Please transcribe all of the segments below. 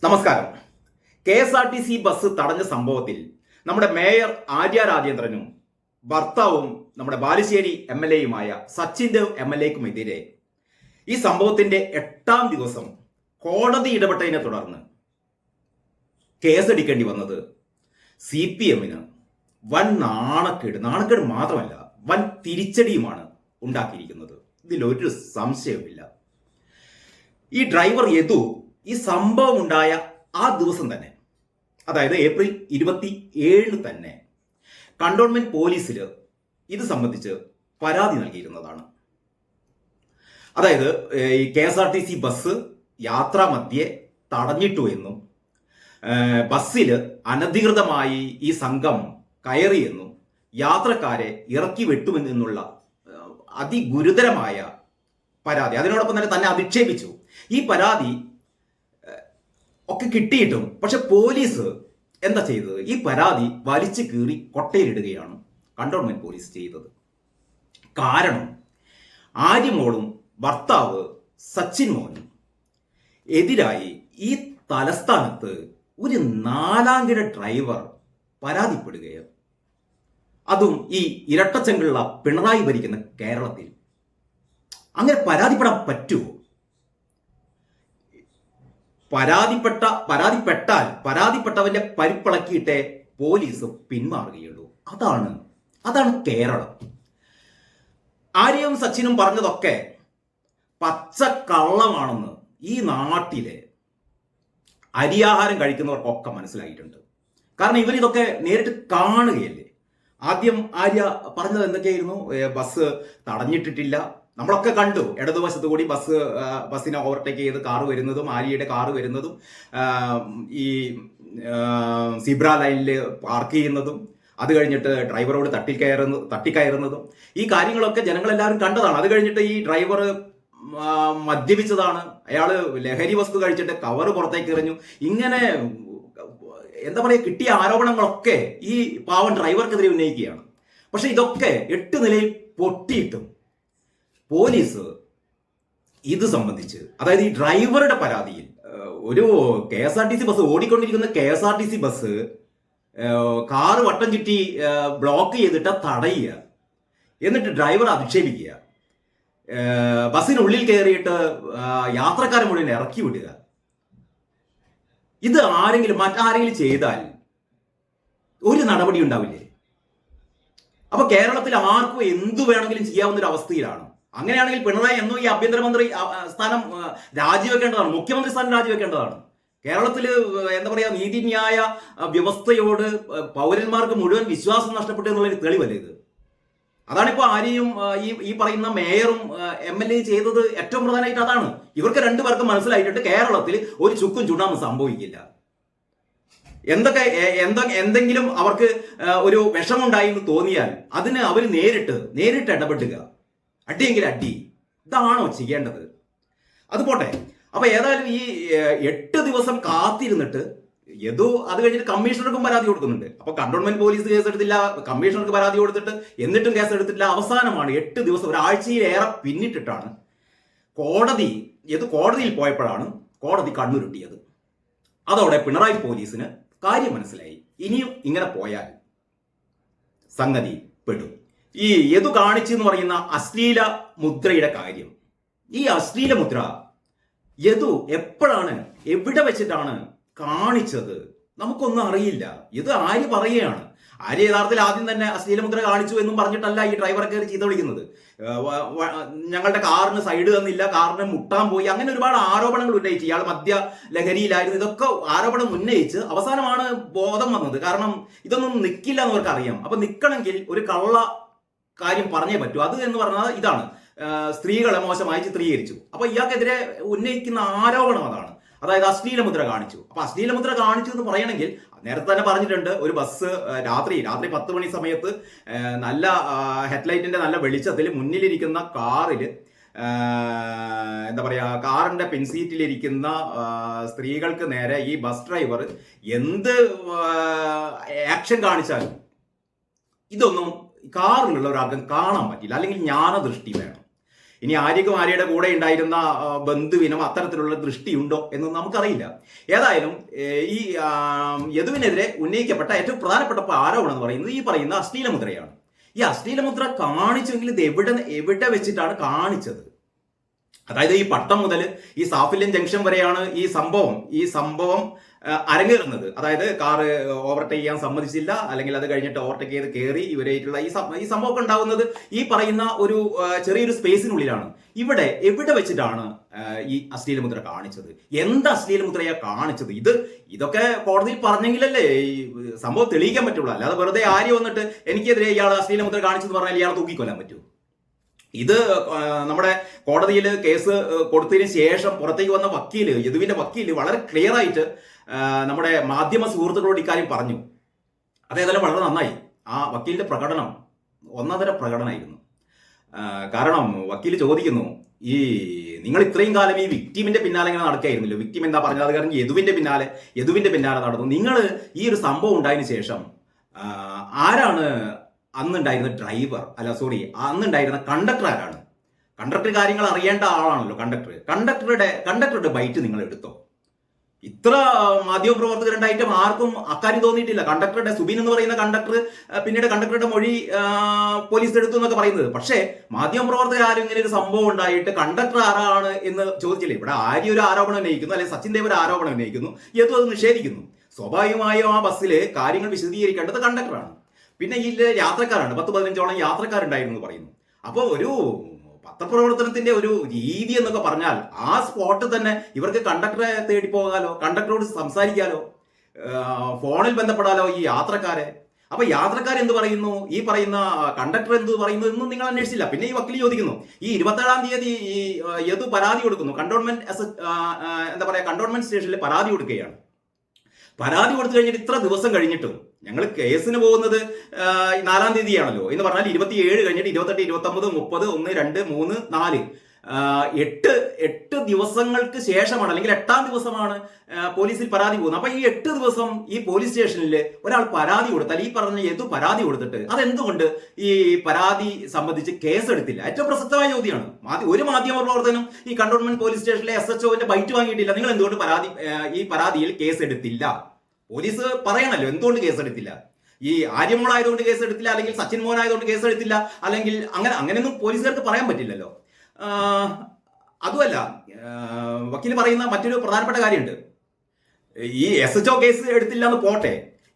നമസ്കാരം. KSRTC bus തടഞ്ഞ സംഭവത്തിൽ നമ്മുടെ മേയർ ആര്യ രാജേന്ദ്രനും ഭർത്താവും നമ്മുടെ ബാലുശ്ശേരി MLA സച്ചിൻ ദേവ് MLAക്കുമെതിരെ ഈ സംഭവത്തിന്റെ 8ാം ദിവസം കോടതി ഇടപെട്ടതിനെ തുടർന്ന് കേസെടുക്കേണ്ടി വന്നത് CPMന് വൻ നാണക്കേട് മാത്രമല്ല വൻ തിരിച്ചടിയുമാണ് ഉണ്ടാക്കിയിരിക്കുന്നത്. ഇതിലൊരു സംശയവുമില്ല. ഈ ഡ്രൈവർ യദു ഈ സംഭവം ഉണ്ടായ ആ ദിവസം തന്നെ, അതായത് ഏപ്രിൽ 27 തന്നെ കണ്ടോൺമെന്റ് പോലീസിൽ ഇത് സംബന്ധിച്ച് പരാതി നൽകിയിരുന്നതാണ്. അതായത് ഈ KSRTC ബസ് യാത്രാമധ്യേ തടഞ്ഞിട്ടു എന്നും ബസ്സിൽ അനധികൃതമായി ഈ സംഘം കയറിയെന്നും യാത്രക്കാരെ ഇറക്കി വിട്ടുമെന്നുള്ള അതിഗുരുതരമായ പരാതി, അതിനോടൊപ്പം തന്നെ അധിക്ഷേപിച്ചു. ഈ പരാതി ഒക്കെ കിട്ടിയിട്ടും പക്ഷെ പോലീസ് എന്താ ചെയ്തത്? ഈ പരാതി വലിച്ചു കീറി കൊട്ടയിലിടുകയാണ് കണ്ടോൺമെന്റ് പോലീസ് ചെയ്തത്. കാരണം ആര്യമോളും ഭർത്താവ് സച്ചിൻ മോനും എതിരായി ഈ തലസ്ഥാനത്ത് ഒരു 4ാംകിട ഡ്രൈവർ പരാതിപ്പെടുകയോ, അതും ഈ ഇരട്ടച്ചങ്കുള്ള പിണറായി ഭരിക്കുന്ന കേരളത്തിൽ. അങ്ങനെ പരാതിപ്പെടാൻ പറ്റുമോ? പരാതിപ്പെട്ടവന്റെ പരിപ്പിളക്കിയിട്ടേ പോലീസ് പിന്മാറുകയുള്ളൂ. അതാണ് കേരളം. ആര്യയും സച്ചിനും പറഞ്ഞതൊക്കെ പച്ചക്കള്ളമാണെന്ന് ഈ നാട്ടിലെ അരിയാഹാരം കഴിക്കുന്നവർക്കൊക്കെ മനസ്സിലായിട്ടുണ്ട്. കാരണം ഇവരിതൊക്കെ നേരിട്ട് കാണുകയല്ലേ. ആദ്യം ആര്യ പറഞ്ഞത് എന്തൊക്കെയായിരുന്നു? ബസ് തടഞ്ഞിട്ടിട്ടില്ല. നമ്മളൊക്കെ കണ്ടു, ഇടതുവശത്ത് കൂടി ബസ്സിനെ ഓവർടേക്ക് ചെയ്ത് കാറ് വരുന്നതും ആര്യയുടെ കാറ് വരുന്നതും ഈ സിബ്ര ലൈനിൽ പാർക്ക് ചെയ്യുന്നതും അത് കഴിഞ്ഞിട്ട് ഡ്രൈവറോട് തട്ടിക്കയറുന്നതും ഈ കാര്യങ്ങളൊക്കെ ജനങ്ങളെല്ലാവരും കണ്ടതാണ്. അത് കഴിഞ്ഞിട്ട് ഈ ഡ്രൈവർ മദ്യപിച്ചതാണ്, അയാൾ ലഹരി വസ്തു കഴിച്ചിട്ട് കവറ് പുറത്തേക്ക് എറിഞ്ഞു. ഇങ്ങനെ എന്താ പറയുക, കിട്ടിയ ആരോപണങ്ങളൊക്കെ ഈ പാവൻ ഡ്രൈവർക്കെതിരെ ഉന്നയിക്കുകയാണ്. പക്ഷെ ഇതൊക്കെ 8 നിലയിൽ പൊട്ടിയിട്ടും പോലീസ് ഇത് സംബന്ധിച്ച്, അതായത് ഈ ഡ്രൈവറുടെ പരാതിയിൽ, ഒരു KSRTC ബസ് ഓടിക്കൊണ്ടിരിക്കുന്ന KSRTC ബസ് കാറ് വട്ടം ചുറ്റി ബ്ലോക്ക് ചെയ്തിട്ട് തടയുക, എന്നിട്ട് ഡ്രൈവർ അധിക്ഷേപിക്കുക, ബസ്സിനുള്ളിൽ കയറിയിട്ട് യാത്രക്കാരെ മുഴുവൻ ഇറക്കി വിടുക. ഇത് മറ്റാരെങ്കിലും ചെയ്താൽ ഒരു നടപടി ഉണ്ടാവില്ലേ? അപ്പൊ കേരളത്തിൽ ആർക്കും എന്തു വേണമെങ്കിലും ചെയ്യാവുന്ന ഒരു അവസ്ഥയിലാണ്. അങ്ങനെയാണെങ്കിൽ പിണറായി എന്നോ ഈ ആഭ്യന്തരമന്ത്രി സ്ഥാനം രാജിവെക്കേണ്ടതാണ്, മുഖ്യമന്ത്രി സ്ഥാനം രാജിവെക്കേണ്ടതാണ്. കേരളത്തിൽ എന്താ പറയാ, നീതിന്യായ വ്യവസ്ഥയോട് പൗരന്മാർക്ക് മുഴുവൻ വിശ്വാസം നഷ്ടപ്പെട്ടു എന്നുള്ളൊരു തെളിവല്ലേ ഇത്? അതാണിപ്പോ ആരെയും ഈ പറയുന്ന മേയറും MLA ചെയ്തത്. ഏറ്റവും പ്രധാനമായിട്ട് അതാണ്. ഇവർക്ക് രണ്ടുപേർക്കും മനസ്സിലായിട്ടുണ്ട് കേരളത്തിൽ ഒരു ചുക്കും ചുണ്ണാമ്പും സംഭവിക്കില്ല. എന്തെങ്കിലും അവർക്ക് ഒരു വിഷമുണ്ടായി എന്ന് തോന്നിയാൽ അതിന് അവർ നേരിട്ട് ഇടപെടുക, അടിയെങ്കിൽ അടി. ഇതാണോ ചെയ്യേണ്ടത്? അത് പോട്ടെ. അപ്പൊ ഏതായാലും ഈ 8 ദിവസം കാത്തിരുന്നിട്ട് അത് കഴിഞ്ഞിട്ട് കമ്മീഷണർക്കും പരാതി കൊടുക്കുന്നുണ്ട്. അപ്പൊ കണ്ടോൺമെന്റ് പോലീസ് കേസെടുത്തില്ല, കമ്മീഷണർക്ക് പരാതി കൊടുത്തിട്ട് എന്നിട്ടും കേസെടുത്തില്ല. അവസാനമാണ് 8 ദിവസം, ഒരാഴ്ചയിലേറെ പിന്നിട്ടിട്ടാണ് കോടതിയിൽ പോയപ്പോഴാണ് കോടതി കണ്ണുരുട്ടിയത്. അതോടെ പിണറായി പോലീസിന് കാര്യം മനസ്സിലായി. ഇനിയും ഇങ്ങനെ പോയാൽ സംഗതി പെടും. ഈ യദു കാണിച്ചു എന്ന് പറയുന്ന അശ്ലീല മുദ്രയുടെ കാര്യം, ഈ അശ്ലീല മുദ്ര യദു എപ്പോഴാണ് എവിടെ വെച്ചിട്ടാണ് കാണിച്ചത് നമുക്കൊന്നും അറിയില്ല. ഇത് ആര്യ പറയുകയാണ്. ആര്യ യഥാർത്ഥത്തിൽ ആദ്യം തന്നെ അശ്ലീലമുദ്ര കാണിച്ചു എന്നും പറഞ്ഞിട്ടല്ല ഈ ഡ്രൈവറെ കയറി ചീത്ത വിളിക്കുന്നത്. ഞങ്ങളുടെ കാറിന് സൈഡ് തന്നില്ല, കാറിന് മുട്ടാൻ പോയി, അങ്ങനെ ഒരുപാട് ആരോപണങ്ങൾ ഉന്നയിച്ച് ഇയാൾ മദ്യ ലഹരിയിലായിരുന്നു. ഇതൊക്കെ ആരോപണം ഉന്നയിച്ച് അവസാനമാണ് ബോധം വന്നത്. കാരണം ഇതൊന്നും നിൽക്കില്ല എന്നവർക്ക് അറിയാം. അപ്പൊ നിൽക്കണമെങ്കിൽ ഒരു കള്ള കാര്യം പറഞ്ഞേ പറ്റൂ. അത് എന്ന് പറഞ്ഞാൽ ഇതാണ്, സ്ത്രീകളെ മോശമായി ചിത്രീകരിച്ചു. അപ്പൊ ഇയാൾക്കെതിരെ ഉന്നയിക്കുന്ന ആരോപണം അതാണ്, അതായത് അശ്ലീലമുദ്ര കാണിച്ചു. അപ്പൊ അശ്ലീലമുദ്ര കാണിച്ചു എന്ന് പറയണമെങ്കിൽ നേരത്തെ തന്നെ പറഞ്ഞിട്ടുണ്ട്, ഒരു ബസ് രാത്രി 10 മണി സമയത്ത് നല്ല ഹെഡ്ലൈറ്റിന്റെ നല്ല വെളിച്ചത്തിൽ മുന്നിലിരിക്കുന്ന കാറിൽ എന്താ പറയാ, കാറിന്റെ പിൻസീറ്റിലിരിക്കുന്ന സ്ത്രീകൾക്ക് നേരെ ഈ ബസ് ഡ്രൈവർ എന്ത് ആക്ഷൻ കാണിച്ചാലും ഇതൊന്നും കാറിലുള്ള ഒരാൾക്കും കാണാൻ പറ്റില്ല, അല്ലെങ്കിൽ ജ്ഞാനദൃഷ്ടി വേണം. ഇനി ആര്യക്കും ആര്യയുടെ കൂടെ ഉണ്ടായിരുന്ന ബന്ധുവിനും അത്തരത്തിലുള്ള ദൃഷ്ടിയുണ്ടോ എന്ന് നമുക്കറിയില്ല. ഏതായാലും ഈ യദുവിനെതിരെ ഉന്നയിക്കപ്പെട്ട ഏറ്റവും പ്രധാനപ്പെട്ട ആരോപണം എന്ന് പറയുന്നത് ഈ പറയുന്ന അശ്ലീലമുദ്രയാണ്. ഈ അശ്ലീലമുദ്ര കാണിച്ചെങ്കിൽ ഇത് എവിടെ വെച്ചിട്ടാണ് കാണിച്ചത്? അതായത് ഈ പട്ടം മുതൽ ഈ സാഫല്യം ജംഗ്ഷൻ വരെയാണ് ഈ സംഭവം അരങ്ങേറുന്നത്. അതായത് കാറ് ഓവർടേക്ക് ചെയ്യാൻ സമ്മതിച്ചില്ല, അല്ലെങ്കിൽ അത് കഴിഞ്ഞിട്ട് ഓവർടേക്ക് ചെയ്ത് കയറി ഇവരായിട്ടുള്ള ഈ സംഭവമൊക്കെ ഉണ്ടാവുന്നത് ഈ പറയുന്ന ഒരു ചെറിയൊരു സ്പേസിനുള്ളിലാണ്. എവിടെ വെച്ചിട്ടാണ് ഈ അശ്ലീലമുദ്ര കാണിച്ചത്? എന്ത് അശ്ലീലമുദ്രയാ കാണിച്ചത്? ഇതൊക്കെ കോടതിയിൽ പറഞ്ഞെങ്കിലല്ലേ ഈ സംഭവം തെളിയിക്കാൻ പറ്റുള്ളൂ. അല്ലാതെ വെറുതെ ആര് വന്നിട്ട് എനിക്കെതിരെ ഇയാൾ അശ്ലീലമുദ്ര കാണിച്ചെന്ന് പറഞ്ഞാൽ ഇയാൾ തൂക്കിക്കൊല്ലാൻ പറ്റൂ? ഇത് നമ്മുടെ കോടതിയിൽ കേസ് കൊടുത്തതിന് ശേഷം പുറത്തേക്ക് വന്ന യദുവിന്റെ വക്കീല് വളരെ ക്ലിയർ ആയിട്ട് നമ്മുടെ മാധ്യമ സുഹൃത്തുക്കളോട് ഇക്കാര്യം പറഞ്ഞു. അതേതായാലും വളരെ നന്നായി. ആ വക്കീലിന്റെ പ്രകടനം ഒന്നതര പ്രകടനമായിരുന്നു. കാരണം വക്കീല് ചോദിക്കുന്നു, നിങ്ങൾ ഇത്രയും കാലം ഈ വിക്ടിമിന്റെ പിന്നാലെ ഇങ്ങനെ നടക്കുകയായിരുന്നല്ലോ, വിക്ടിം എന്താ പറഞ്ഞത്, അത് കാരണം യദുവിന്റെ പിന്നാലെ നടന്നു. നിങ്ങൾ ഈ ഒരു സംഭവം ഉണ്ടായതിനു ശേഷം ആരാണ് അന്നുണ്ടായിരുന്ന ഡ്രൈവർ, അന്നുണ്ടായിരുന്ന കണ്ടക്ടർ ആരാണ്? കണ്ടക്ടർ കാര്യങ്ങൾ അറിയേണ്ട ആളാണല്ലോ കണ്ടക്ടറുടെ ബൈറ്റ് നിങ്ങൾ എടുത്തോ? ഇത്ര മാധ്യമപ്രവർത്തകരുണ്ടായിട്ടും ആർക്കും അക്കാര്യം തോന്നിയിട്ടില്ല. സുബിൻ എന്ന് പറയുന്ന കണ്ടക്ടർ പിന്നീട് കണ്ടക്ടറുടെ മൊഴി പോലീസ് എടുത്തു എന്നൊക്കെ പറയുന്നത്. പക്ഷേ മാധ്യമപ്രവർത്തകർ ആരും ഇങ്ങനെ ഒരു സംഭവം ഉണ്ടായിട്ട് കണ്ടക്ടർ ആരാണ് എന്ന് ചോദിച്ചില്ല. ഇവിടെ ആര്യ ഒരു ആരോപണം ഉന്നയിക്കുന്നു, അല്ലെങ്കിൽ സച്ചിൻ ദേവ് ഒരു ആരോപണം ഉന്നയിക്കുന്നു, യദു അത് നിഷേധിക്കുന്നു. സ്വാഭാവികമായും ആ ബസ്സിൽ കാര്യങ്ങൾ വിശദീകരിക്കേണ്ടത് കണ്ടക്ടറാണ്. പിന്നെ ഈ യാത്രക്കാരാണ്, 10-15ഓളം യാത്രക്കാരുണ്ടായിരുന്നു പറയുന്നു. അപ്പോൾ ഒരു പത്രപ്രവർത്തനത്തിന്റെ ഒരു രീതി എന്നൊക്കെ പറഞ്ഞാൽ ആ സ്പോട്ട് തന്നെ ഇവർക്ക് കണ്ടക്ടറെ തേടി പോകാലോ, കണ്ടക്ടറോട് സംസാരിക്കാലോ, ഫോണിൽ ബന്ധപ്പെടാലോ ഈ യാത്രക്കാരെ. അപ്പൊ യാത്രക്കാരെന്ത് പറയുന്നു, ഈ പറയുന്ന കണ്ടക്ടർ എന്ത് പറയുന്നു എന്നും നിങ്ങൾ അന്വേഷിച്ചില്ല. പിന്നെ ഈ വക്കീൽ ചോദിക്കുന്നു, ഈ 27-ാം തീയതി ഈ യദു പരാതി കൊടുക്കുന്നു, കണ്ടോൺമെന്റ് സ്റ്റേഷനിൽ പരാതി കൊടുക്കുകയാണ്. പരാതി കൊടുത്തു കഴിഞ്ഞിട്ട് ഇത്ര ദിവസം കഴിഞ്ഞിട്ടും ഞങ്ങൾ കേസിന് പോകുന്നത് 4-ാം തീയതിയാണല്ലോ എന്ന് പറഞ്ഞാൽ 27 കഴിഞ്ഞിട്ട് 28, 29, 30, 1, 2, 3, 4 8 ദിവസങ്ങൾക്ക് ശേഷമാണ്, അല്ലെങ്കിൽ 8-ാം ദിവസമാണ് പോലീസിൽ പരാതി പോകുന്നത്. അപ്പൊ ഈ 8 ദിവസം ഈ പോലീസ് സ്റ്റേഷനിൽ ഒരാൾ പരാതി കൊടുത്താൽ, ഈ പറഞ്ഞ യദു പരാതി കൊടുത്തിട്ട് അതെന്തുകൊണ്ട് ഈ പരാതി സംബന്ധിച്ച് കേസെടുത്തില്ല? ഏറ്റവും പ്രസക്തമായ ചോദ്യമാണ്. ഒരു മാധ്യമ പ്രവർത്തനം ഈ കണ്ടോൺമെന്റ് പോലീസ് സ്റ്റേഷനിലെ SHOന്റെ ബൈറ്റ് വാങ്ങിയിട്ടില്ല. നിങ്ങൾ എന്തുകൊണ്ട് ഈ പരാതിയിൽ കേസെടുത്തില്ല? പോലീസ് പറയണല്ലോ എന്തുകൊണ്ട് കേസെടുത്തില്ല. ഈ ആര്യമോളായതുകൊണ്ട് കേസെടുത്തില്ല, അല്ലെങ്കിൽ സച്ചിൻ മോഹൻ ആയതുകൊണ്ട് കേസെടുത്തില്ല, അല്ലെങ്കിൽ അങ്ങനെയൊന്നും പോലീസുകാർക്ക് പറയാൻ പറ്റില്ലല്ലോ. അതുമല്ല, വക്കീൽ പറയുന്ന മറ്റൊരു പ്രധാനപ്പെട്ട കാര്യമുണ്ട്. ഈ SHO കേസ് എടുത്തില്ല എന്ന് പോട്ടെ,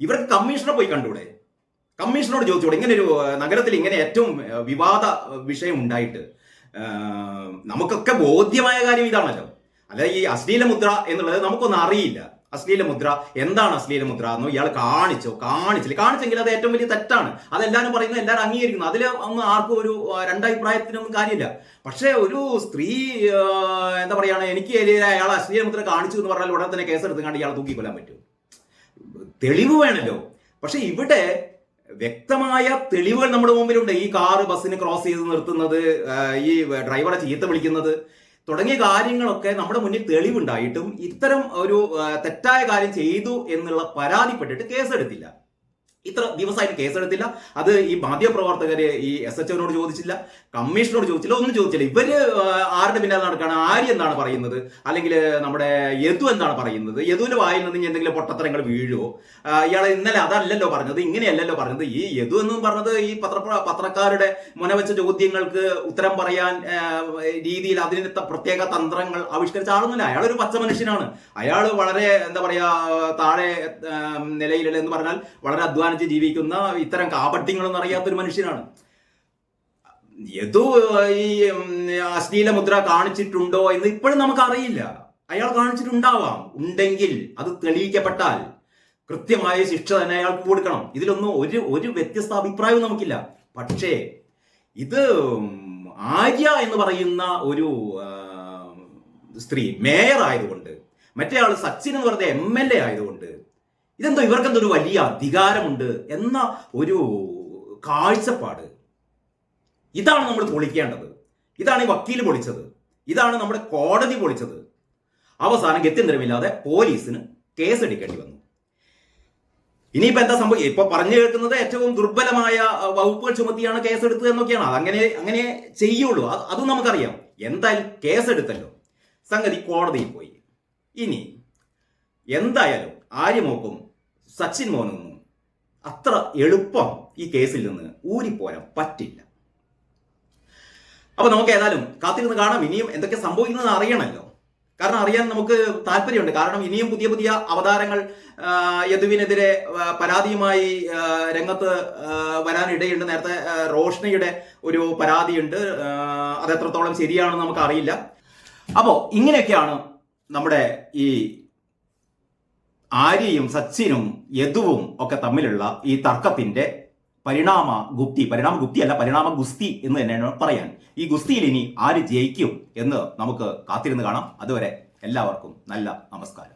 ഇവർക്ക് കമ്മീഷണറെ പോയി കണ്ടൂടെ? കമ്മീഷണറോട് ചോദിച്ചൂടെ? ഇങ്ങനെ ഒരു നഗരത്തിൽ ഇങ്ങനെ ഏറ്റവും വിവാദ വിഷയം ഉണ്ടായിട്ട് നമുക്കൊക്കെ ബോധ്യമായ കാര്യം ഇതാണല്ലോ. അല്ല, ഈ അശ്ലീലമുദ്ര എന്നുള്ളത് നമുക്കൊന്നും അറിയില്ല. അശ്ലീലമുദ്ര എന്താണ്? അശ്ലീലമുദ്ര എന്നോ ഇയാൾ കാണിച്ചെങ്കിൽ അത് ഏറ്റവും വലിയ തെറ്റാണ്. അതെല്ലാവരും പറയുന്നത്, എല്ലാവരും അംഗീകരിക്കുന്നു. അതിൽ ഒന്നും ആർക്കും ഒരു രണ്ടഭിപ്രായത്തിനൊന്നും കാര്യമില്ല. പക്ഷേ ഒരു സ്ത്രീ എന്താ പറയുക, എനിക്ക് അയാൾ അശ്ലീലമുദ്ര കാണിച്ചു എന്ന് പറഞ്ഞാൽ ഉടനെ തന്നെ കേസെടുത്തുകൊണ്ട് ഇയാൾ തൂക്കിക്കൊല്ലാൻ പറ്റും? തെളിവ് വേണമല്ലോ. പക്ഷെ ഇവിടെ വ്യക്തമായ തെളിവുകൾ നമ്മുടെ മുമ്പിലുണ്ട്. ഈ കാറ് ബസ്സിന് ക്രോസ് ചെയ്ത് നിർത്തുന്നത്, ഈ ഡ്രൈവറെ ചീത്ത വിളിക്കുന്നത് തുടങ്ങിയ കാര്യങ്ങളൊക്കെ നമ്മുടെ മുന്നിൽ തെളിവുണ്ടായിട്ടും ഇത്തരം ഒരു തെറ്റായ കാര്യം ചെയ്തു എന്നുള്ള പരാതിപ്പെട്ടിട്ട് കേസെടുത്തില്ല. ഇത്ര ദിവസമായിട്ട് കേസെടുത്തില്ല. അത് ഈ മാധ്യമപ്രവർത്തകര് ഈ SHOനോട് ചോദിച്ചില്ല, കമ്മീഷനോട് ചോദിച്ചില്ല, ഒന്നും ചോദിച്ചില്ല. ഇവര് ആരുടെ പിന്നാലെ നടക്കുകയാണ്? ആര്യ എന്താണ് പറയുന്നത്, അല്ലെങ്കിൽ നമ്മുടെ യദു എന്താണ് പറയുന്നത്? യദുവിന്റെ വായിൽ നിന്ന് എന്തെങ്കിലും പൊട്ടത്തരങ്ങൾ വീഴുവോ? ഇയാളെ ഇന്നലെ അതല്ലല്ലോ പറഞ്ഞത്, ഇങ്ങനെയല്ലല്ലോ പറഞ്ഞത്. ഈ യദു എന്നും പറഞ്ഞത് ഈ പത്രക്കാരുടെ മുനവെച്ച ചോദ്യങ്ങൾക്ക് ഉത്തരം പറയാൻ രീതിയിൽ അതിന് പ്രത്യേക തന്ത്രങ്ങൾ ആവിഷ്കരിച്ച ആളൊന്നുമില്ല. അയാളൊരു പച്ച മനുഷ്യനാണ്. അയാൾ വളരെ എന്താ പറയാ താഴെ നിലയിലുള്ള എന്ന് പറഞ്ഞാൽ വളരെ അധ്വാനം ജീവിക്കുന്ന, ഇത്തരം കാപട്യങ്ങളൊന്നും അറിയാത്തൊരു മനുഷ്യനാണ്. യദു ഈ അശ്ലീലമുദ്ര കാണിച്ചിട്ടുണ്ടോ എന്ന് ഇപ്പോഴും നമുക്കറിയില്ല. അയാൾ കാണിച്ചിട്ടുണ്ടാവാം. ഉണ്ടെങ്കിൽ അത് തെളിയിക്കപ്പെട്ടാൽ കൃത്യമായ ശിക്ഷ തന്നെ അയാൾക്ക് കൊടുക്കണം. ഇതിലൊന്നും ഒരു വ്യത്യസ്ത അഭിപ്രായവും നമുക്കില്ല. പക്ഷേ ഇത് ആര്യ എന്ന് പറയുന്ന ഒരു സ്ത്രീ മേയർ ആയതുകൊണ്ട്, മറ്റേ ആൾ സച്ചിൻ എന്ന് പറഞ്ഞ MLA ആയതുകൊണ്ട്, ഇതെന്തോ ഇവർക്കെന്തോ ഒരു വലിയ അധികാരമുണ്ട് എന്ന ഒരു കാഴ്ചപ്പാട്. ഇതാണ് നമ്മൾ പൊളിക്കേണ്ടത്. ഇതാണ് ഈ വക്കീൽ പൊളിച്ചത്. ഇതാണ് നമ്മുടെ കോടതി പൊളിച്ചത്. അവസാനം ഗത്യന്തരമില്ലാതെ പോലീസിന് കേസെടുക്കേണ്ടി വന്നു. ഇനിയിപ്പോ എന്താ സംഭവം? ഇപ്പൊ പറഞ്ഞു കേൾക്കുന്നത് ഏറ്റവും ദുർബലമായ വകുപ്പുകൾ ചുമത്തിയാണ് കേസെടുത്തത് എന്നൊക്കെയാണ്. അങ്ങനെ ചെയ്യുള്ളൂ. അതും നമുക്കറിയാം. എന്തായാലും കേസെടുത്തല്ലോ, സംഗതി കോടതിയിൽ പോയി. ഇനി എന്തായാലും ആര്യമോക്കും സച്ചിൻ മോനൊന്നും അത്ര എളുപ്പം ഈ കേസിൽ നിന്ന് ഊരിപ്പോരാൻ പറ്റില്ല. അപ്പൊ നമുക്ക് ഏതായാലും കാത്തിരുന്ന് കാണാം. ഇനിയും എന്തൊക്കെ സംഭവിക്കുന്നത് അറിയണമല്ലോ. കാരണം അറിയാൻ നമുക്ക് താല്പര്യമുണ്ട്. കാരണം ഇനിയും പുതിയ പുതിയ അവതാരങ്ങൾ യദുവിനെതിരെ പരാതിയുമായി രംഗത്ത് വരാനിടയുണ്ട്. നേരത്തെ റോഷ്നിയുടെ ഒരു പരാതിയുണ്ട്. അത് എത്രത്തോളം ശരിയാണെന്ന് നമുക്ക് അറിയില്ല. അപ്പോൾ ഇങ്ങനെയൊക്കെയാണ് നമ്മുടെ ഈ ആര്യയും സച്ചിനും യദുവും ഒക്കെ തമ്മിലുള്ള ഈ തർക്കത്തിന്റെ പരിണാമ ഗുസ്തി എന്ന് തന്നെയാണ് പറയാൻ. ഈ ഗുസ്തിയിൽ ഇനി ആര് ജയിക്കും എന്ന് നമുക്ക് കാത്തിരുന്ന് കാണാം. അതുവരെ എല്ലാവർക്കും നല്ല നമസ്കാരം.